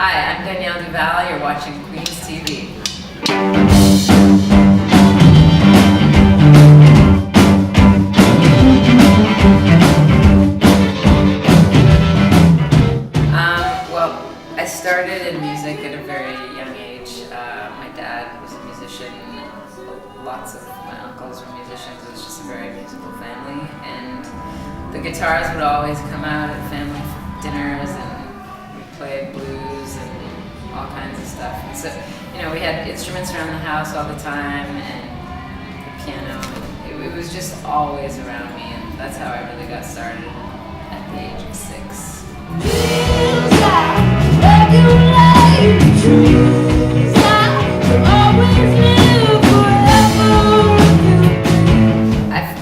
Hi, I'm Danielle Duval. You're watching Queens TV. Well, I started in music at a very young age. My dad was a musician. Lots of my uncles were musicians. It was just a very musical family. And the guitars would always come out at family dinners, and we'd play blues and all kinds of stuff. And so, we had instruments around the house all the time, and the piano. It was just always around me, and that's how I really got started at the age of 6.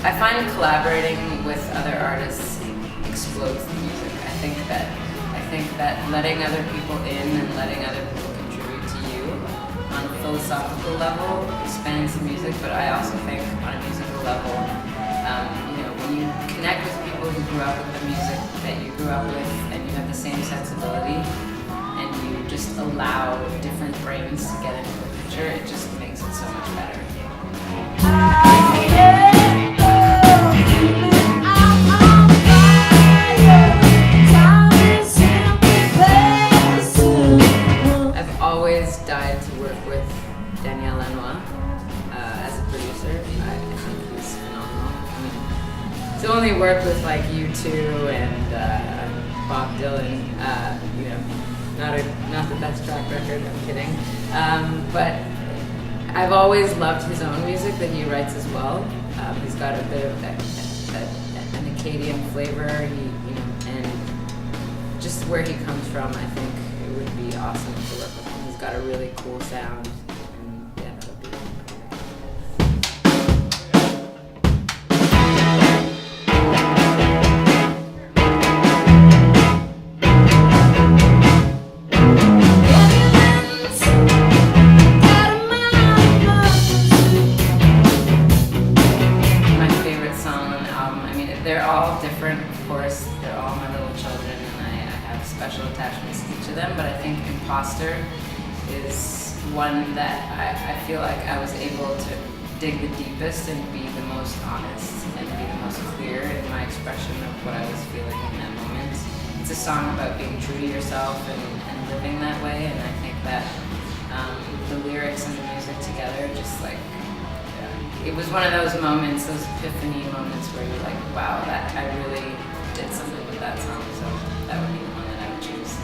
I find collaborating with other artists explodes the music. I think that letting other people in and letting other people contribute to you on a philosophical level expands the music, but I also think on a musical level, when you connect with people who grew up with the music that you grew up with and you have the same sensibility and you just allow different brains to get into the picture, it just makes it so much better. Died to work with Danielle Duval as a producer. I think he's phenomenal. To only work with like U2 and Bob Dylan, not the best track record. I'm kidding. But I've always loved his own music that he writes as well. He's got a bit of an Acadian flavor. And just where he comes from, I think it would be awesome to work with him. He's got a really cool sound, and yeah, that would be my favorite song on the album. I mean, they're all different, of course. They're all my little children, and I have special attachments to each of them, but I think Imposter is one that I feel like I was able to dig the deepest and be the most honest and be the most clear in my expression of what I was feeling in that moment. It's a song about being true to yourself and living that way, and I think that the lyrics and the music together just it was one of those moments, those epiphany moments where you're like, wow, that I really did something with that song, so that would be the one that I would choose.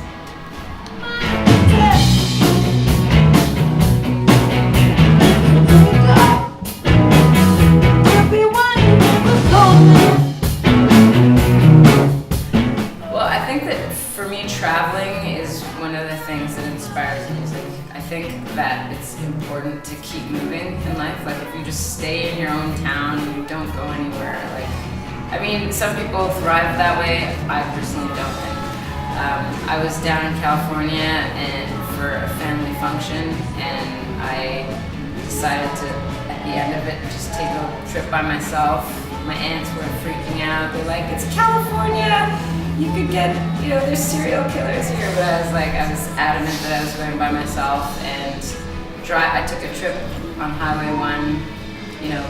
Traveling is one of the things that inspires music. I think that it's important to keep moving in life. Like if you just stay in your own town and you don't go anywhere, some people thrive that way. I personally don't. I was down in California and for a family function, and I decided to, at the end of it, just take a trip by myself. My aunts were freaking out. They're like, "It's California! You could get, there's serial killers here," but I was adamant that I was going by myself, and I took a trip on Highway 1,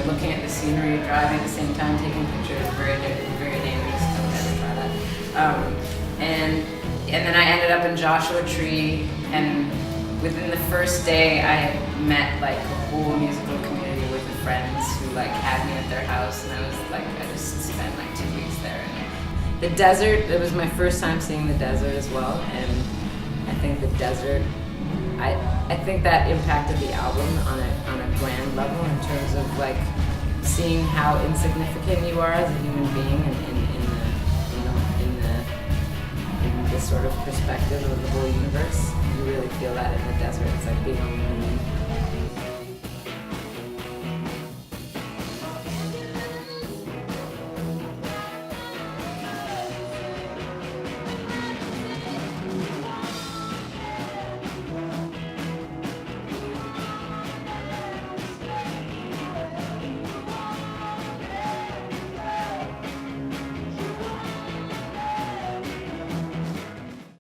looking at the scenery, driving at the same time, taking pictures, very, very dangerous. I would never try that. And then I ended up in Joshua Tree, and within the first day, I met a whole musical community with friends who had me at their house, and I just spent 2 weeks there. The desert, it was my first time seeing the desert as well, and I think the desert, I think that impacted the album on a grand level in terms of seeing how insignificant you are as a human being in this sort of perspective of the whole universe. You really feel that in the desert. It's like being on the moon.